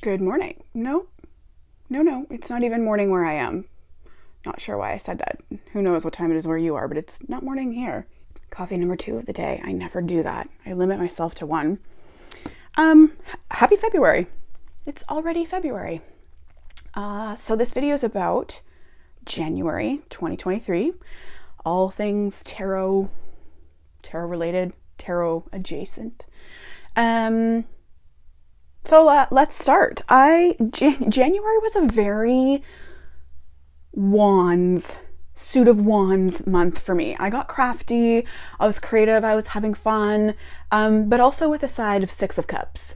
Good morning. No, it's not even morning where I am. Not sure why I said that. Who knows what time it is where you are, but it's not morning here. Coffee number 2 of the day. I never do that. I limit myself to one. Happy February. It's already February. So this video is about January 2023. All things tarot related, tarot adjacent. So let's start. January was a very suit of wands month for me. I got crafty, I was creative, I was having fun, but also with a side of 6 of cups.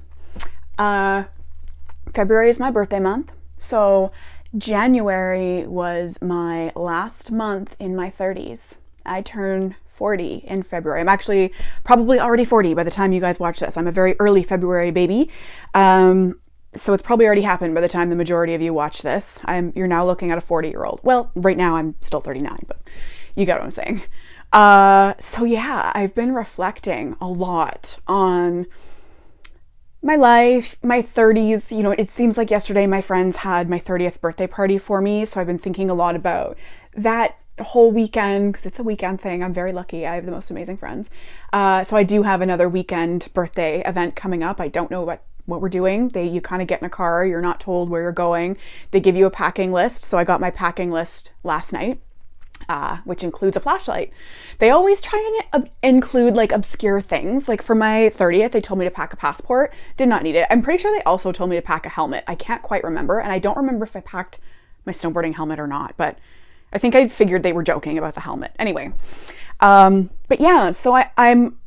February is my birthday month, so January was my last month in my 30s. I turn 40 in February. I'm actually probably already 40 by the time you guys watch this. I'm a very early February baby. So it's probably already happened by the time the majority of you watch this. You're now looking at a 40-year-old. Well, right now I'm still 39, but you get what I'm saying. So yeah, I've been reflecting a lot on my life, my 30s. You know, it seems like yesterday my friends had my 30th birthday party for me. So I've been thinking a lot about that whole weekend, because it's a weekend thing. I'm very lucky. I have the most amazing friends. So I do have another weekend birthday event coming up. I don't know what we're doing. You kind of get in a car. You're not told where you're going. They give you a packing list. So I got my packing list last night, which includes a flashlight. They always try and include like obscure things. Like for my 30th, they told me to pack a passport. Did not need it. I'm pretty sure they also told me to pack a helmet. I can't quite remember. And I don't remember if I packed my snowboarding helmet or not, but I think I figured they were joking about the helmet. Anyway, but yeah, so I'm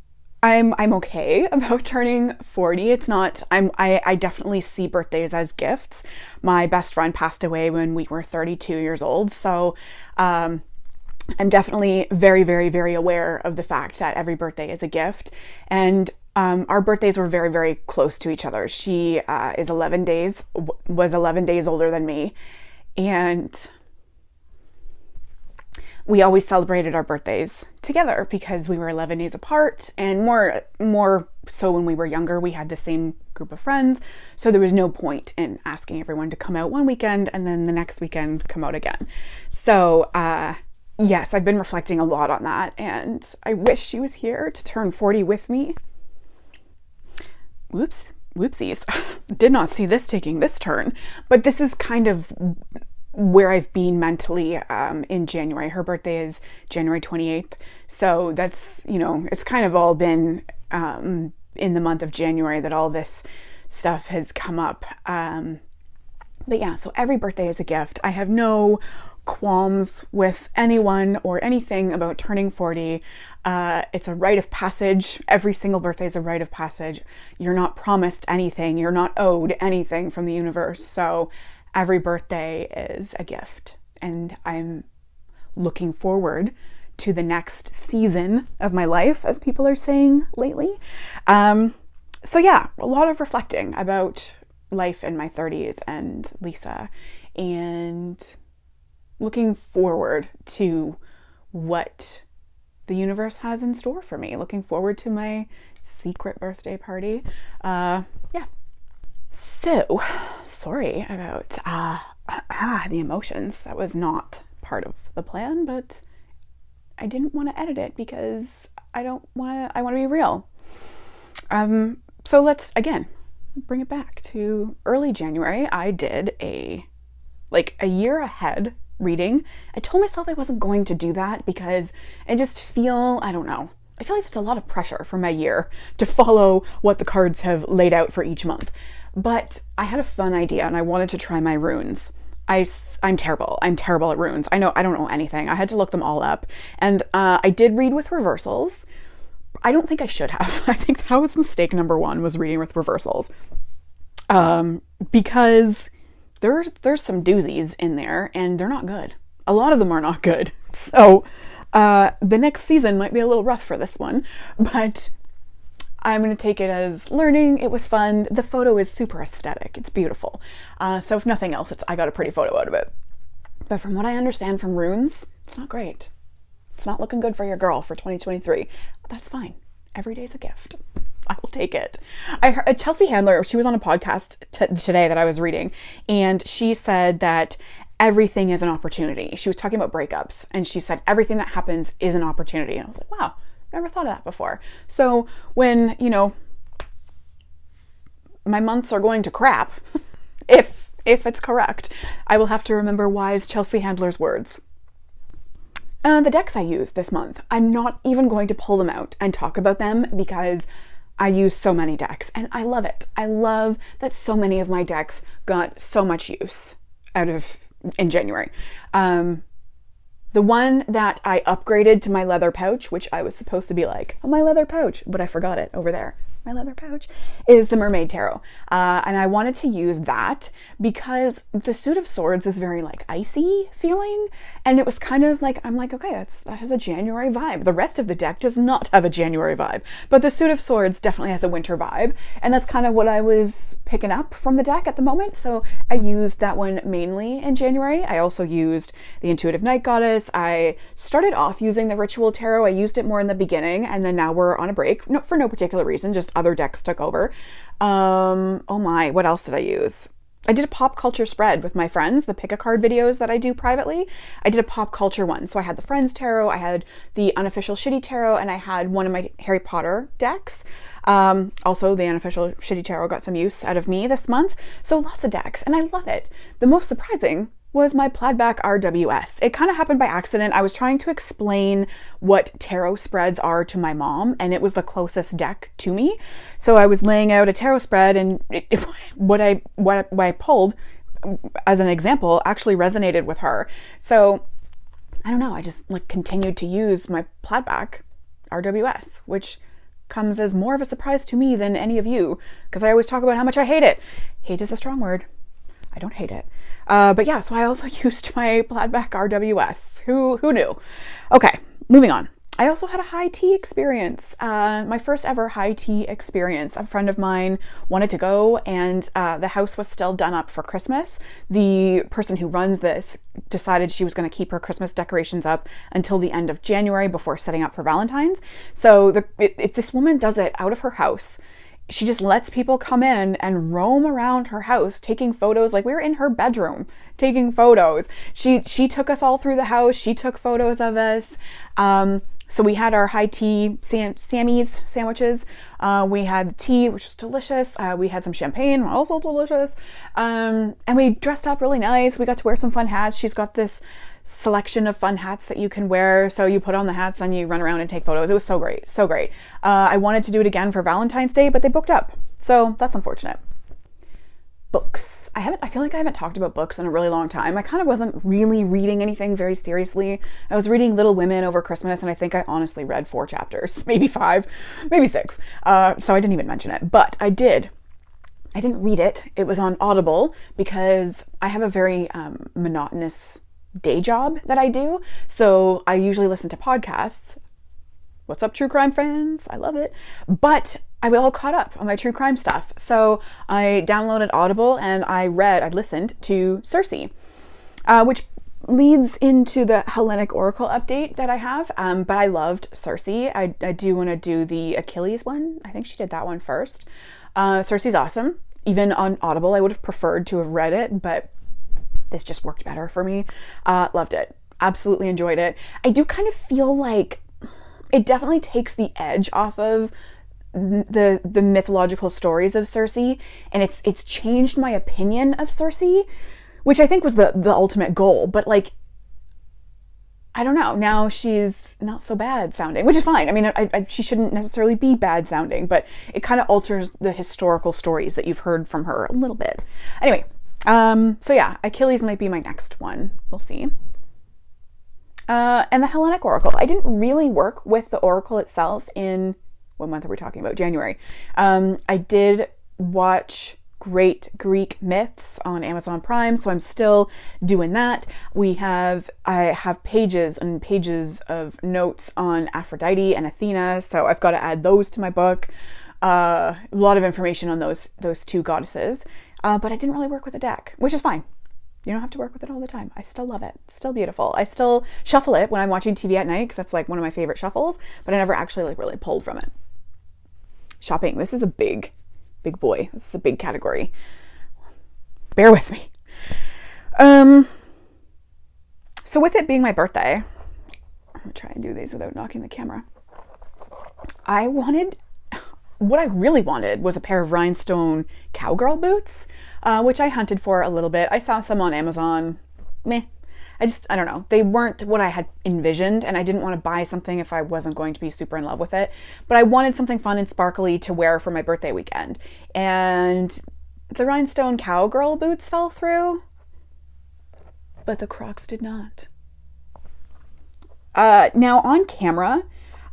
okay about turning 40. It's not, I definitely see birthdays as gifts. My best friend passed away when we were 32 years old. So, I'm definitely very, very, very aware of the fact that every birthday is a gift. And, our birthdays were very, very close to each other. She, was 11 days older than me. And we always celebrated our birthdays together because we were 11 days apart, and more so when we were younger, we had the same group of friends. So there was no point in asking everyone to come out one weekend and then the next weekend come out again. So, yes, I've been reflecting a lot on that, and I wish she was here to turn 40 with me. Whoopsies. Did not see this taking this turn, but this is kind of where I've been mentally in January. Her birthday is January 28th. So that's, it's kind of all been in the month of January that all this stuff has come up. But yeah, so every birthday is a gift. I have no qualms with anyone or anything about turning 40. It's a rite of passage. Every single birthday is a rite of passage. You're not promised anything. You're not owed anything from the universe. So every birthday is a gift, and I'm looking forward to the next season of my life, as people are saying lately. So yeah, a lot of reflecting about life in my 30s and Lisa, and looking forward to what the universe has in store for me. Looking forward to my secret birthday party. Yeah. So, sorry about the emotions. That was not part of the plan, but I didn't want to edit it because I want to be real. So let's, again, bring it back to early January. I did a year ahead reading. I told myself I wasn't going to do that because I just feel, I don't know. I feel like it's a lot of pressure for my year to follow what the cards have laid out for each month. But I had a fun idea and I wanted to try my runes. I'm terrible. I'm terrible at runes. I don't know anything. I had to look them all up. And I did read with reversals. I don't think I should have. I think that was mistake number 1, was reading with reversals. Because there's some doozies in there and they're not good. A lot of them are not good. So the next season might be a little rough for this one, but I'm going to take it as learning. It was fun. The photo is super aesthetic. It's beautiful. So if nothing else, I got a pretty photo out of it. But from what I understand from runes, it's not great. It's not looking good for your girl for 2023. That's fine. Every day's a gift. I will take it. I heard Chelsea Handler, she was on a podcast today that I was reading, and she said that everything is an opportunity. She was talking about breakups, and she said everything that happens is an opportunity. And I was like, wow, never thought of that before. So when, my months are going to crap, if it's correct, I will have to remember wise Chelsea Handler's words. The decks I use this month, I'm not even going to pull them out and talk about them because I use so many decks and I love it. I love that so many of my decks got so much use in January. The one that I upgraded to my leather pouch, which I was supposed to be like, oh, my leather pouch, but I forgot it over there. My leather pouch is the Mermaid Tarot. And I wanted to use that because the Suit of Swords is very like icy feeling. And it was kind of like, I'm like, okay, that has a January vibe. The rest of the deck does not have a January vibe, but the Suit of Swords definitely has a winter vibe. And that's kind of what I was picking up from the deck at the moment. So I used that one mainly in January. I also used the Intuitive Night Goddess. I started off using the Ritual Tarot. I used it more in the beginning, and then now we're on a break, for no particular reason, just other decks took over. Oh my, what else did I use? I did a pop culture spread with my friends, the pick a card videos that I do privately. I did a pop culture one. So I had the Friends Tarot, I had the unofficial Shitty Tarot, and I had one of my Harry Potter decks. Also, the unofficial Shitty Tarot got some use out of me this month. So lots of decks, and I love it. The most surprising was my Plaidback RWS. It kind of happened by accident. I was trying to explain what tarot spreads are to my mom, and it was the closest deck to me. So I was laying out a tarot spread, and what I pulled as an example actually resonated with her. So I don't know, I just continued to use my Plaidback RWS, which comes as more of a surprise to me than any of you, because I always talk about how much I hate it. Hate is a strong word. I don't hate it. But yeah, so I also used my Plaidback RWS. Who knew? Okay, moving on. I also had a high tea experience. My first ever high tea experience. A friend of mine wanted to go, and the house was still done up for Christmas. The person who runs this decided she was going to keep her Christmas decorations up until the end of January before setting up for Valentine's. So if this woman does it out of her house, she just lets people come in and roam around her house taking photos. Like, we were in her bedroom taking photos. She took us all through the house. She took photos of us. So we had our high tea Sammy's sandwiches. We had tea, which was delicious. We had some champagne, also delicious. And we dressed up really nice. We got to wear some fun hats. She's got this selection of fun hats that you can wear. So you put on the hats and you run around and take photos. It was so great. So great. I wanted to do it again for Valentine's Day, but they booked up. So that's unfortunate. Books. I feel like I haven't talked about books in a really long time. I kind of wasn't really reading anything very seriously. I was reading Little Women over Christmas, and I think I honestly read 4 chapters, maybe 5, maybe 6. So I didn't even mention it, but I did. I didn't read it. It was on Audible because I have a very monotonous day job that I do. So I usually listen to podcasts. What's up, true crime fans? I love it. But I was all caught up on my true crime stuff. So I downloaded Audible and I listened to Circe, which leads into the Hellenic Oracle update that I have. But I loved Circe. I do want to do the Achilles one. I think she did that one first. Circe's awesome. Even on Audible, I would have preferred to have read it, but this just worked better for me. Loved it. Absolutely enjoyed it. I do kind of feel like it definitely takes the edge off of the mythological stories of Circe, and it's changed my opinion of Circe, which I think was the ultimate goal. But I don't know, now she's not so bad sounding, which is fine. I mean, she shouldn't necessarily be bad sounding, but it kind of alters the historical stories that you've heard from her a little bit. Anyway, so yeah, Achilles might be my next one. We'll see. And the Hellenic Oracle. I didn't really work with the Oracle itself in, what month are we talking about? January. I did watch Great Greek Myths on Amazon Prime, so I'm still doing that. I have pages and pages of notes on Aphrodite and Athena, so I've got to add those to my book. A lot of information on those 2 goddesses, but I didn't really work with the deck, which is fine. You don't have to work with it all the time. I still love it. It's still beautiful. I still shuffle it when I'm watching TV at night because that's one of my favorite shuffles, but I never actually really pulled from it. shopping. This is a big boy. This is a big category. Bear with me. So with it being my birthday, I'm gonna try and do these without knocking the camera. What I really wanted was a pair of rhinestone cowgirl boots, which I hunted for a little bit. I saw some on Amazon. Meh. I don't know. They weren't what I had envisioned, and I didn't want to buy something if I wasn't going to be super in love with it. But I wanted something fun and sparkly to wear for my birthday weekend. And the rhinestone cowgirl boots fell through, but the Crocs did not. Now on camera,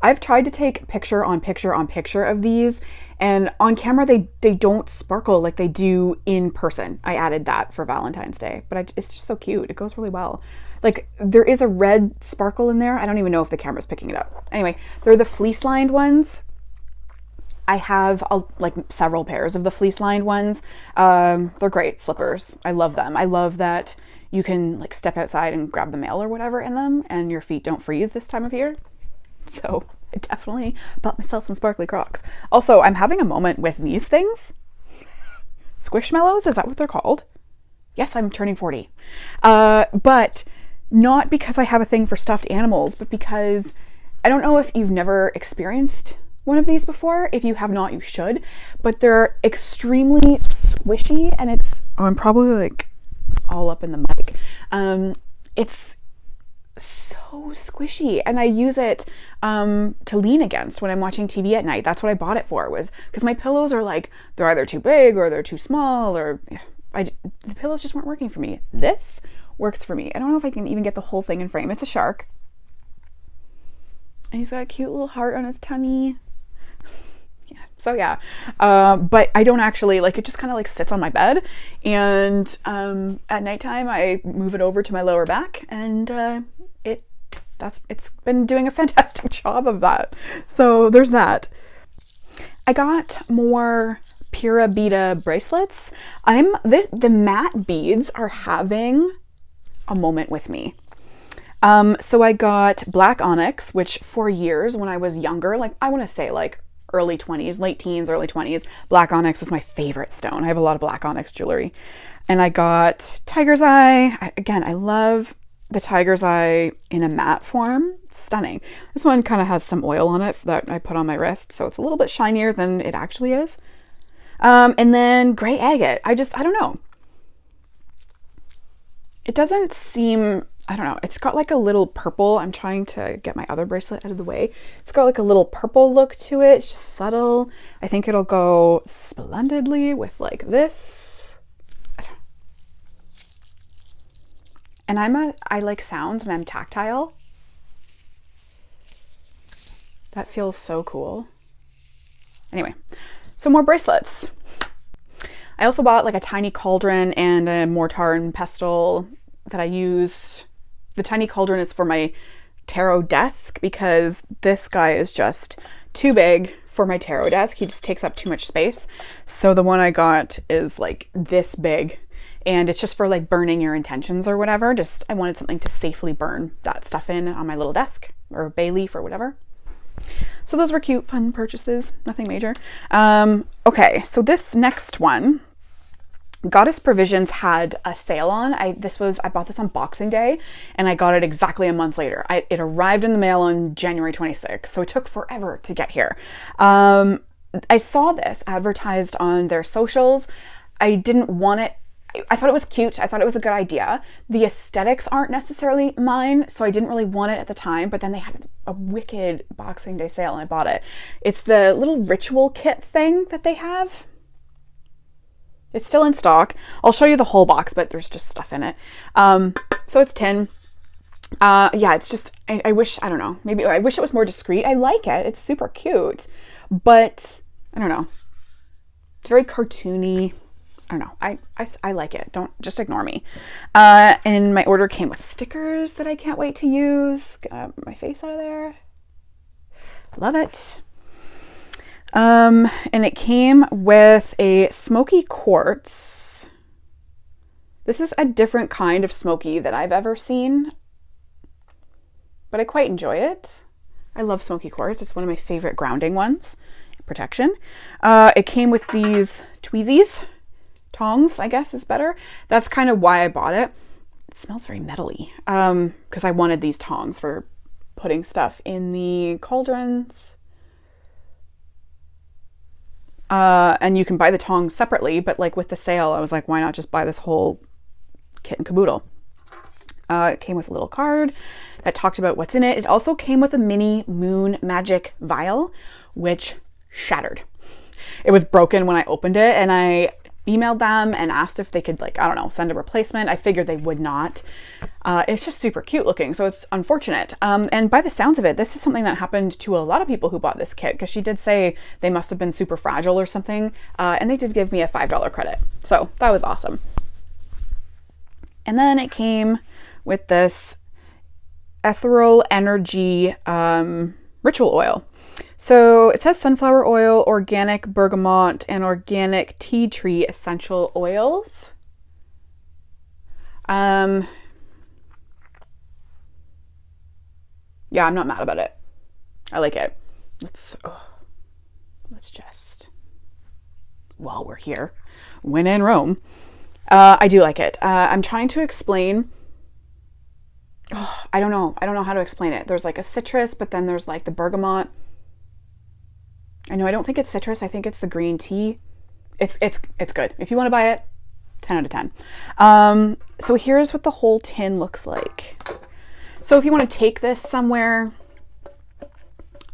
I've tried to take picture on picture on picture of these, and on camera they don't sparkle like they do in person. I added that for Valentine's Day, but it's just so cute. It goes really well. Like, there is a red sparkle in there. I don't even know if the camera's picking it up. Anyway, they're the fleece lined ones. I have like several pairs of the fleece lined ones. They're great slippers. I love them. I love that you can like step outside and grab the mail or whatever in them, and your feet don't freeze this time of year. So I definitely bought myself some sparkly Crocs. Also, I'm having a moment with these things. Squishmallows, is that what they're called? Yes, I'm turning 40. But not because I have a thing for stuffed animals, but because I don't know if you've never experienced one of these before. If you have not, you should. But they're extremely squishy, and I'm probably like all up in the mic. It's so squishy, and I use it to lean against when I'm watching TV at night. That's what I bought it for, was because my pillows are like, they're either too big or they're too small, or the pillows just weren't working for me. This works for me. I don't know if I can even get the whole thing in frame. It's a shark, and he's got a cute little heart on his tummy. Yeah, so yeah, but I don't actually like it. Just kind of like sits on my bed, and at nighttime I move it over to my lower back, and it's been doing a fantastic job of that. So there's that. I got more Pura Vida bracelets. The matte beads are having a moment with me. So I got black onyx, which for years when I was younger, like I want to say like early 20s, late teens, early 20s, black onyx was my favorite stone. I have a lot of black onyx jewelry. And I got tiger's eye. I love the tiger's eye in a matte form. It's stunning. This one kind of has some oil on it that I put on my wrist, so it's a little bit shinier than it actually is. And then gray agate. I don't know. It doesn't seem, I don't know. It's got like a little purple. I'm trying to get my other bracelet out of the way. It's got like a little purple look to it. It's just subtle. I think it'll go splendidly with like this. And I like sounds, and I'm tactile. That feels so cool. Anyway, so more bracelets. I also bought like a tiny cauldron and a mortar and pestle that I used. The tiny cauldron is for my tarot desk because this guy is just too big for my tarot desk. He just takes up too much space. So the one I got is like this big. And it's just for like burning your intentions or whatever. I wanted something to safely burn that stuff in on my little desk, or bay leaf or whatever. So those were cute, fun purchases, nothing major. Okay, so this next one, Goddess Provisions had a sale on. I bought this on Boxing Day, and I got it exactly a month later. It arrived in the mail on January 26th, so it took forever to get here. I saw this advertised on their socials. I didn't want it. I thought it was cute. I thought it was a good idea. The aesthetics aren't necessarily mine, so I didn't really want it at the time, but then they had a wicked Boxing Day sale and I bought it. It's the little ritual kit thing that they have. It's still in stock. I'll show you the whole box, but there's just stuff in it. So it's tin. Yeah, it's just, I wish, I don't know, maybe I wish it was more discreet. I like it. It's super cute, but I don't know. It's very cartoony. I don't know. I like it. Don't just ignore me. And my order came with stickers that I can't wait to use. Get my face out of there. Love it. And it came with a smoky quartz. This is a different kind of smoky that I've ever seen, but I quite enjoy it. I love smoky quartz. It's one of my favorite grounding ones. protection. It came with these tweezies, tongs, I guess is better. That's kind of why I bought it. It smells very metally, because I wanted these tongs for putting stuff in the cauldrons. And you can buy the tongs separately, but like with the sale, I was like, why not just buy this whole kit and caboodle? It came with a little card that talked about what's in it. It also came with a mini moon magic vial, which shattered. It was broken when I opened it, and I emailed them and asked if they could, like, I don't know, send a replacement. I figured they would not. It's just super cute looking, so it's unfortunate. And by the sounds of it, this is something that happened to a lot of people who bought this kit, because she did say they must have been super fragile or something, and they did give me a $5 credit. So that was awesome. And then it came with this ethereal energy ritual oil. So it says sunflower oil, organic bergamot, and organic tea tree essential oils. Yeah, I'm not mad about it. I like it. Let's just, while we're here, when in Rome, I do like it. I'm trying to explain. I don't know how to explain it. There's like a citrus, but then there's like the bergamot. I know I don't think it's citrus. I think it's the green tea. It's good. If you want to buy it, 10 out of 10. So here's what the whole tin looks like. So if you want to take this somewhere,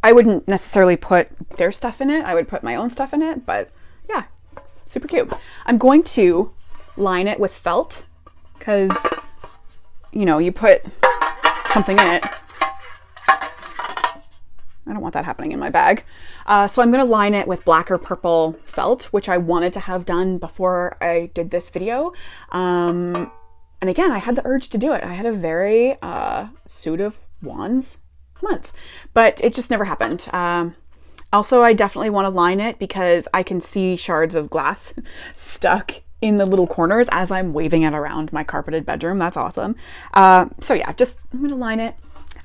I wouldn't necessarily put their stuff in it. I would put my own stuff in it, but yeah, super cute. I'm going to line it with felt, because, you know, you put something in it. I don't want that happening in my bag. So I'm going to line it with black or purple felt, which I wanted to have done before I did this video. And again, I had the urge to do it. I had a very suit of wands month, but it just never happened. Also, I definitely want to line it because I can see shards of glass stuck in the little corners as I'm waving it around my carpeted bedroom. That's awesome. So yeah, I'm going to line it.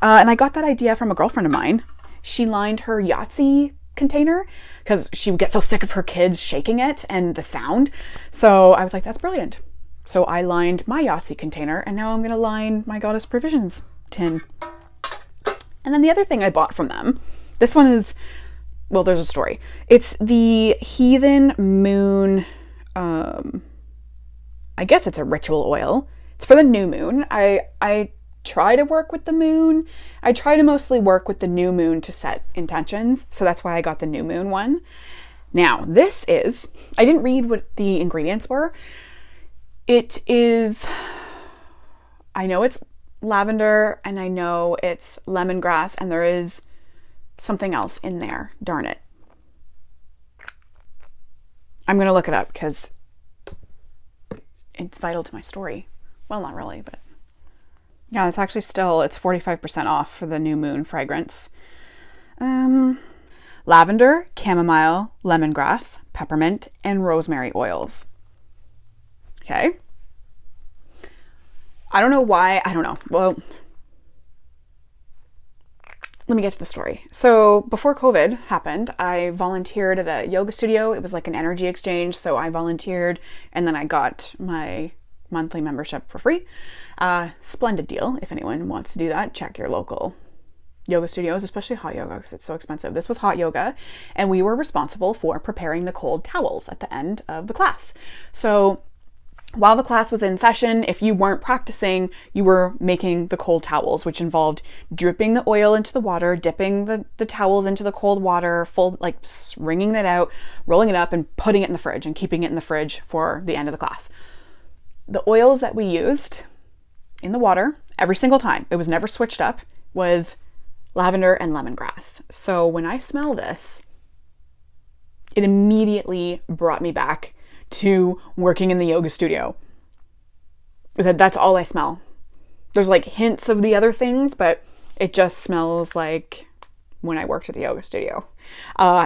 And I got that idea from a girlfriend of mine. She lined her Yahtzee container because she would get so sick of her kids shaking it and the sound. So I was like, that's brilliant. So I lined my Yahtzee container, and now I'm going to line my Goddess Provisions tin. And then the other thing I bought from them, this one is, well, there's a story. It's the Heathen Moon, I guess it's a ritual oil. It's for the new moon. I try to work with the moon. I try to mostly work with the new moon to set intentions. So that's why I got the new moon one. Now, this is, I didn't read what the ingredients were. It is, I know it's lavender, and I know it's lemongrass, and there is something else in there. Darn it. I'm going to look it up because it's vital to my story. Well, not really, but yeah, it's actually still, it's 45% off for the new moon fragrance. Lavender, chamomile, lemongrass, peppermint, and rosemary oils. Okay. I don't know why. I don't know. Well, let me get to the story. So before COVID happened, I volunteered at a yoga studio. It was like an energy exchange. So I volunteered, and then I got my monthly membership for free. Splendid deal. If anyone wants to do that, check your local yoga studios, especially hot yoga, because it's so expensive. This was hot yoga, and we were responsible for preparing the cold towels at the end of the class. So while the class was in session, if you weren't practicing, you were making the cold towels, which involved dripping the oil into the water, dipping the towels into the cold water, wringing it out, rolling it up, and putting it in the fridge and keeping it in the fridge for the end of the class. The oils that we used in the water every single time, it was never switched up, was lavender and lemongrass. So when I smell this, it immediately brought me back to working in the yoga studio. That's all I smell. There's like hints of the other things, but it just smells like when I worked at the yoga studio.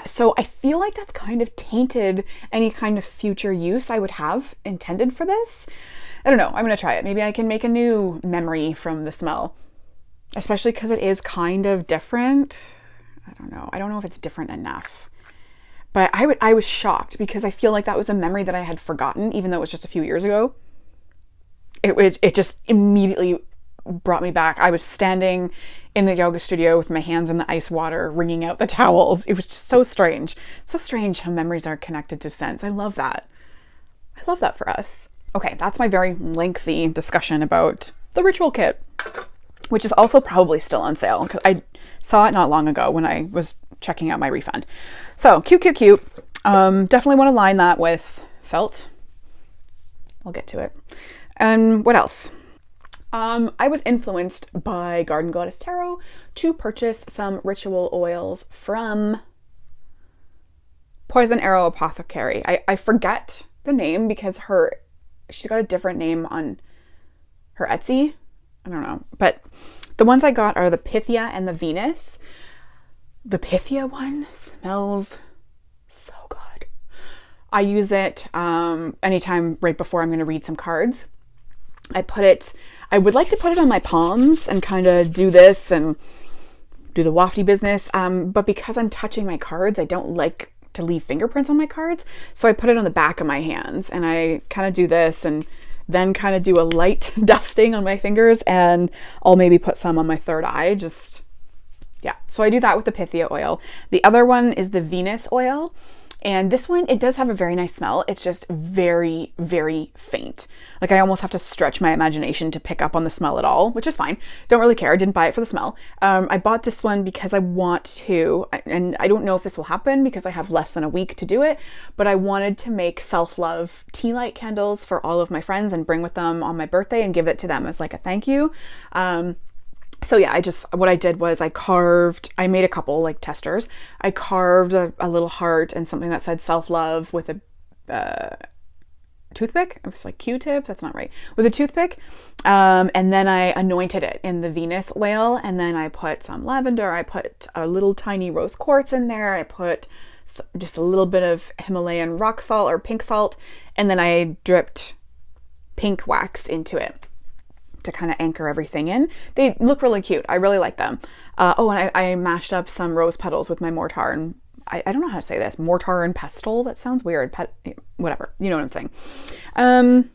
So I feel like that's kind of tainted any kind of future use I would have intended for this. I don't know. I'm going to try it. Maybe I can make a new memory from the smell, especially because it is kind of different. I don't know. I don't know if it's different enough. But I was shocked because I feel like that was a memory that I had forgotten, even though it was just a few years ago. It just immediately brought me back. I was standing in the yoga studio with my hands in the ice water, wringing out the towels. It was just so strange. So strange how memories are connected to scents. I love that. I love that for us. Okay, that's my very lengthy discussion about the ritual kit, which is also probably still on sale because I saw it not long ago when I was checking out my refund. So cute. Definitely want to line that with felt. I'll get to it. And what else? I was influenced by Garden Goddess Tarot to purchase some ritual oils from Poison Arrow Apothecary. I forget the name because she's got a different name on her Etsy. I don't know. But the ones I got are the Pythia and the Venus. The Pythia one smells so good. I use it anytime right before I'm going to read some cards. I would like to put it on my palms and kind of do this and do the wafty business. But because I'm touching my cards, I don't like to leave fingerprints on my cards. So I put it on the back of my hands and I kind of do this and then kind of do a light dusting on my fingers, and I'll maybe put some on my third eye. Yeah. So I do that with the Pythia oil. The other one is the Venus oil. And this one, it does have a very nice smell. It's just very, very faint. Like I almost have to stretch my imagination to pick up on the smell at all, which is fine. Don't really care. I didn't buy it for the smell. I bought this one because I want to, and I don't know if this will happen because I have less than a week to do it, but I wanted to make self-love tea light candles for all of my friends and bring with them on my birthday and give it to them as like a thank you. So yeah, what I did was I made a couple like testers. I carved a little heart and something that said self-love with a toothpick. It was like Q-tip. That's not right. With a toothpick. And then I anointed it in the Venus oil. And then I put some lavender. I put a little tiny rose quartz in there. I put just a little bit of Himalayan rock salt or pink salt. And then I dripped pink wax into it to kind of anchor everything in. They look really cute. I really like them. And I mashed up some rose petals with my mortar and I don't know how to say this. Mortar and pestle. That sounds weird. Whatever. You know what I'm saying.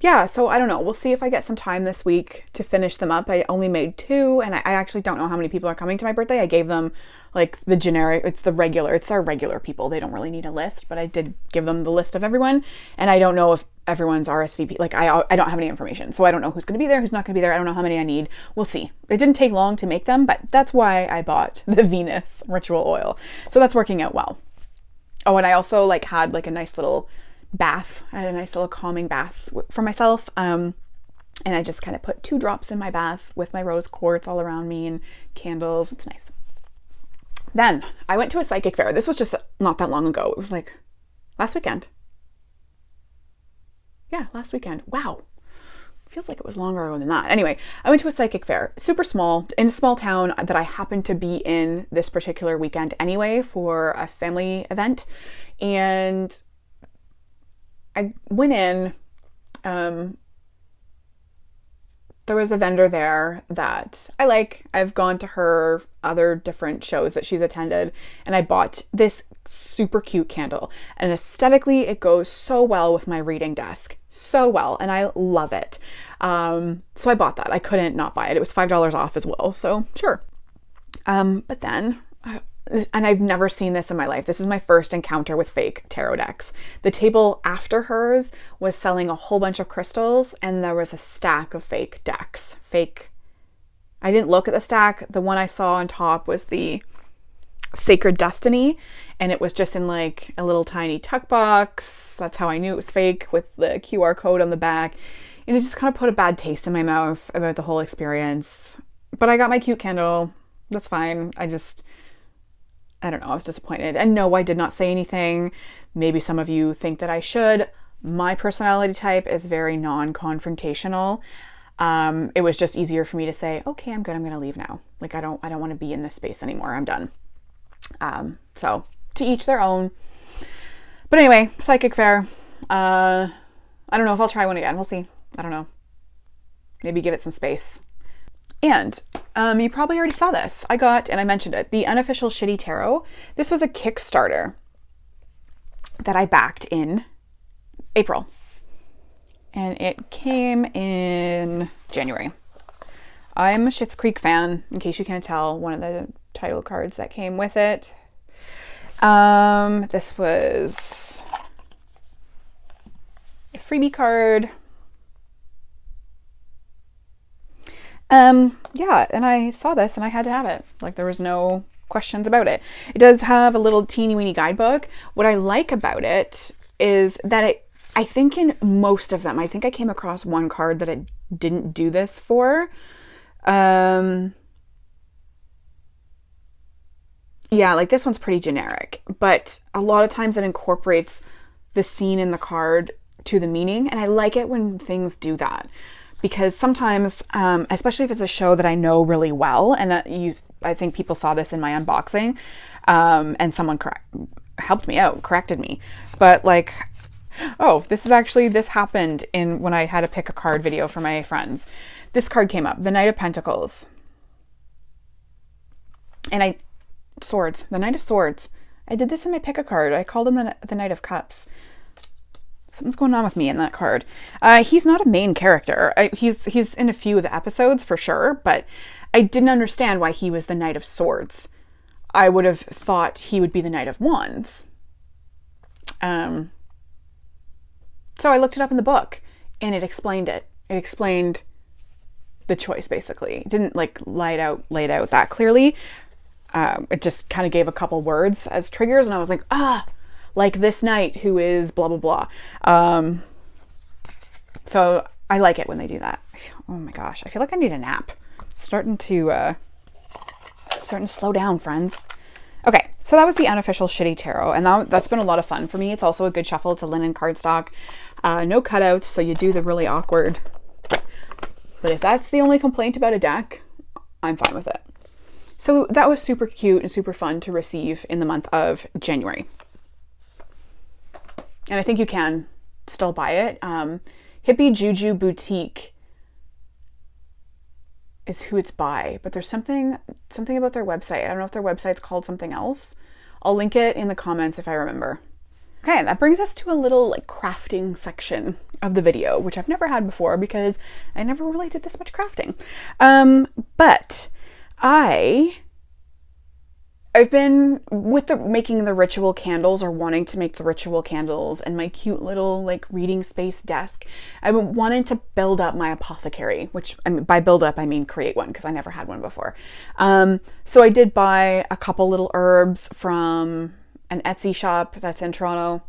Yeah, so I don't know. We'll see if I get some time this week to finish them up. I only made 2 and I actually don't know how many people are coming to my birthday. I gave them like the generic, it's our regular people. They don't really need a list, but I did give them the list of everyone. And I don't know if everyone's RSVP, like I don't have any information. So I don't know who's going to be there, who's not going to be there. I don't know how many I need. We'll see. It didn't take long to make them, but that's why I bought the Venus ritual oil. So that's working out well. Oh, and I also had a nice little bath. I had a nice little calming bath for myself. And I just kind of put 2 drops in my bath with my rose quartz all around me and candles. It's nice. Then I went to a psychic fair. This was just not that long ago. It was like last weekend. Yeah, last weekend. Wow. Feels like it was longer than that. Anyway, I went to a psychic fair, super small, in a small town that I happened to be in this particular weekend anyway for a family event. And I went in, there was a vendor there that I like. I've gone to her other different shows that she's attended, and I bought this super cute candle. And aesthetically, it goes so well with my reading desk. So well, and I love it. So I bought that. I couldn't not buy it. It was $5 off as well, so sure. But then, and I've never seen this in my life. This is my first encounter with fake tarot decks. The table after hers was selling a whole bunch of crystals, and there was a stack of fake decks. I didn't look at the stack. The one I saw on top was the Sacred Destiny, and it was just in a little tiny tuck box. That's how I knew it was fake, with the QR code on the back. And it just kind of put a bad taste in my mouth about the whole experience. But I got my cute candle. That's fine. I don't know, I was disappointed. And no, I did not say anything. Maybe some of you think that I should. My personality type is very non-confrontational. It was just easier for me to say, okay, I'm good, I'm gonna leave now. I don't want to be in this space anymore. I'm done. So to each their own. But anyway, psychic fair. I don't know if I'll try one again. We'll see. I don't know. Maybe give it some space. And you probably already saw this. I got, and I mentioned it, the Unofficial Shitty Tarot. This was a Kickstarter. that I backed in April. And it came in January. I'm a Schitt's Creek fan, in case you can't tell, one of the title cards that came with it. This was a freebie card. Yeah, and I saw this and I had to have it. Like, there was no questions about it. It does have a little teeny weeny guidebook. What I like about it is that I think in most of them, I think I came across one card that it didn't do this for. Yeah, like this one's pretty generic, but a lot of times it incorporates the scene in the card to the meaning. And I like it when things do that, because sometimes, especially if it's a show that I know really well, and I think people saw this in my unboxing, and someone helped me out, corrected me. But like, oh, this happened when I had to pick a card video for my friends. This card came up, the Knight of Pentacles. And the Knight of Swords. I did this in my pick a card. I called him the Knight of Cups. Something's going on with me in that card. He's not a main character. He's in a few of the episodes for sure, but I didn't understand why he was the Knight of Swords. I would have thought he would be the Knight of Wands. So I looked it up in the book, and it explained it. It explained the choice, basically. It didn't like lay it out that clearly. It just kind of gave a couple words as triggers, and I was like, like this knight who is blah, blah, blah. So I like it when they do that. Oh my gosh, I feel like I need a nap. Starting to slow down, friends. Okay, so that was the unofficial Shitty Tarot, and that's been a lot of fun for me. It's also a good shuffle. It's a linen cardstock. No cutouts, so you do the really awkward. But if that's the only complaint about a deck, I'm fine with it. So that was super cute and super fun to receive in the month of January. And I think you can still buy it. Hippie Juju Boutique is who it's by, but there's something about their website. I don't know if their website's called something else. I'll link it in the comments if I remember. Okay, that brings us to a little like crafting section of the video, which I've never had before because I never really did this much crafting. But I've been with making the ritual candles, or wanting to make the ritual candles, and my cute little like reading space desk. I've been wanting to build up my apothecary, which by build up I mean create one, because I never had one before. So I did buy a couple little herbs from an Etsy shop that's in Toronto.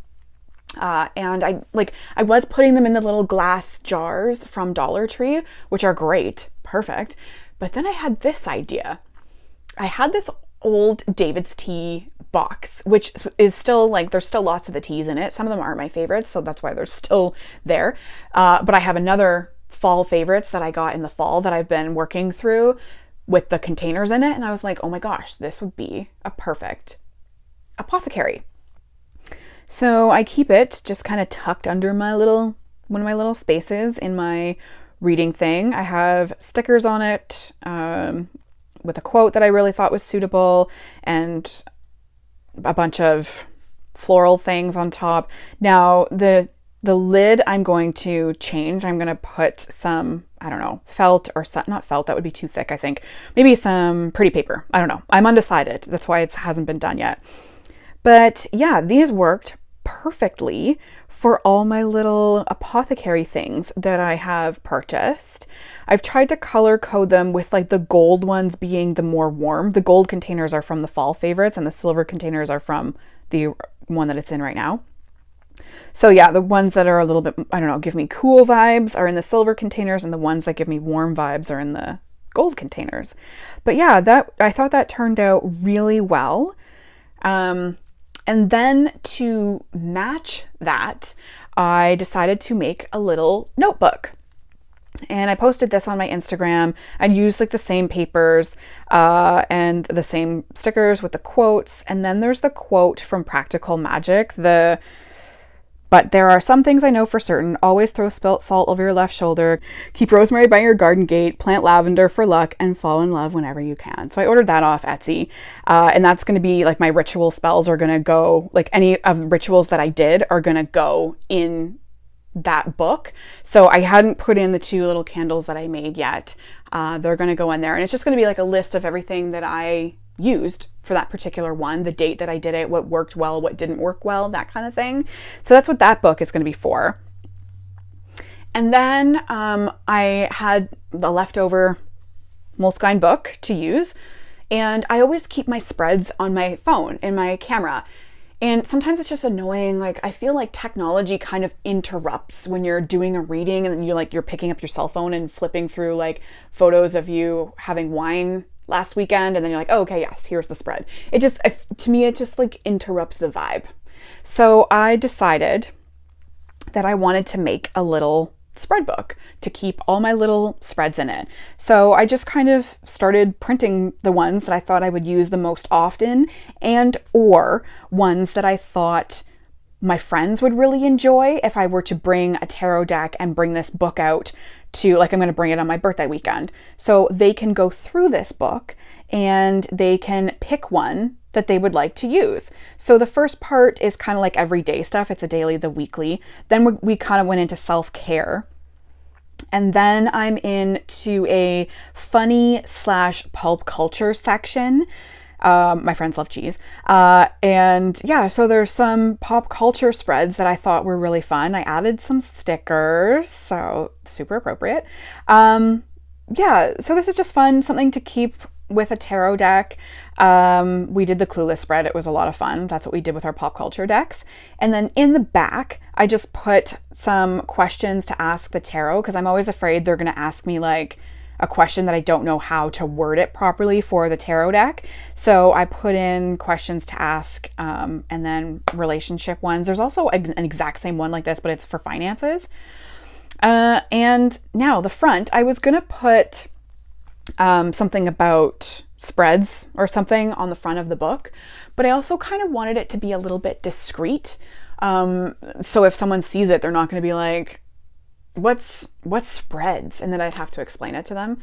And I was putting them in the little glass jars from Dollar Tree, which are great, perfect. But then I had this idea. I had this old David's tea box, which is still like, there's still lots of the teas in it. Some of them aren't my favorites, so that's why they're still there. But I have another fall favorites that I got in the fall that I've been working through with the containers in it. And I was like, oh my gosh, this would be a perfect apothecary. So I keep it just kind of tucked under one of my little spaces in my reading thing. I have stickers on it, with a quote that I really thought was suitable, and a bunch of floral things on top. Now the lid I'm going to change. I'm going to put some, I don't know, felt or not felt, that would be too thick, I think. Maybe some pretty paper. I don't know. I'm undecided. That's why it hasn't been done yet. But yeah, these worked perfectly for all my little apothecary things that I have purchased. I've tried to color code them with like the gold ones being the more warm. The gold containers are from the fall favorites, and the silver containers are from the one that it's in right now. So yeah, the ones that are a little bit, I don't know, give me cool vibes are in the silver containers, and the ones that give me warm vibes are in the gold containers. But yeah, I thought that turned out really well. And then to match that, I decided to make a little notebook. And I posted this on my Instagram. I used like the same papers and the same stickers with the quotes. And then there's the quote from Practical Magic, the But there are some things I know for certain. Always throw spilt salt over your left shoulder. Keep rosemary by your garden gate. Plant lavender for luck. And fall in love whenever you can. So I ordered that off Etsy. And that's going to be like my ritual spells are going to go, like any of the rituals that I did are going to go in that book. So I hadn't put in the 2 little candles that I made yet. They're going to go in there. And it's just going to be like a list of everything that I used for that particular one, the date that I did it, what worked well, what didn't work well, that kind of thing. So that's what that book is going to be for. And then I had the leftover Moleskine book to use. And I always keep my spreads on my phone in my camera. And sometimes it's just annoying. Like, I feel like technology kind of interrupts when you're doing a reading and then you're picking up your cell phone and flipping through like photos of you having wine last weekend. And then you're like, oh, okay, yes, here's the spread. To me, it just like interrupts the vibe. So I decided that I wanted to make a little spread book to keep all my little spreads in it. So I just kind of started printing the ones that I thought I would use the most often and or ones that I thought my friends would really enjoy if I were to bring a tarot deck and bring this book out to, like, I'm going to bring it on my birthday weekend. So they can go through this book and they can pick one that they would like to use. So the first part is kind of like everyday stuff. It's a daily, the weekly. Then we kind of went into self-care. And then I'm into a funny / pulp culture section. My friends love cheese. And yeah, so there's some pop culture spreads that I thought were really fun. I added some stickers, so super appropriate. Yeah, so this is just fun, something to keep with a tarot deck. We did the Clueless spread. It was a lot of fun. That's what we did with our pop culture decks. And then in the back, I just put some questions to ask the tarot because I'm always afraid they're going to ask me like a question that I don't know how to word it properly for the tarot deck. So I put in questions to ask and then relationship ones. There's also an exact same one like this, but it's for finances. And now the front, I was going to put something about spreads or something on the front of the book, but I also kind of wanted it to be a little bit discreet. So if someone sees it, they're not going to be like, what's spreads? And then I'd have to explain it to them.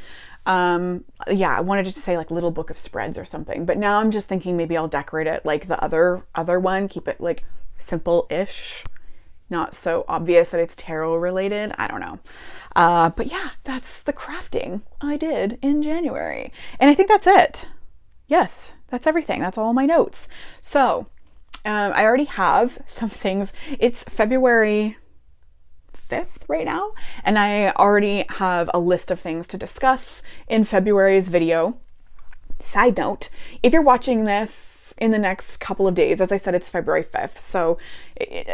Yeah, I wanted it to say like little book of spreads or something, but now I'm just thinking maybe I'll decorate it like the other one, keep it like simple-ish, not so obvious that it's tarot related. I don't know. But yeah, that's the crafting I did in January. And I think that's it. Yes, that's everything. That's all my notes. So I already have some things. It's February 5th right now, and I already have a list of things to discuss in February's video. Side note, if you're watching this in the next couple of days, as I said, it's February 5th, so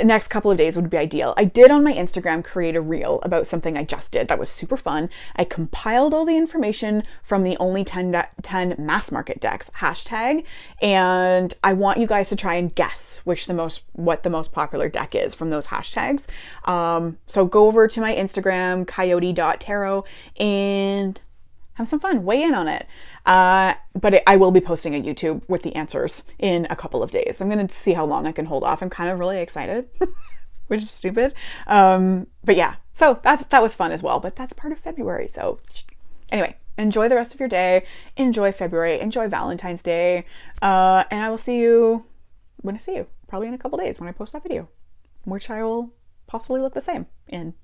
next couple of days would be ideal. I did on my Instagram create a reel about something I just did that was super fun. I compiled all the information from the Only 10 mass market decks hashtag, and I want you guys to try and guess what the most popular deck is from those hashtags. So go over to my Instagram, coyote.tarot, and have some fun, weigh in on it. But I will be posting a YouTube with the answers in a couple of days. I'm going to see how long I can hold off. I'm kind of really excited, which is stupid. But yeah, so that was fun as well, but that's part of February. So anyway, enjoy the rest of your day. Enjoy February. Enjoy Valentine's Day. And I will see you when I see you, probably in a couple days when I post that video, which I will possibly look the same in.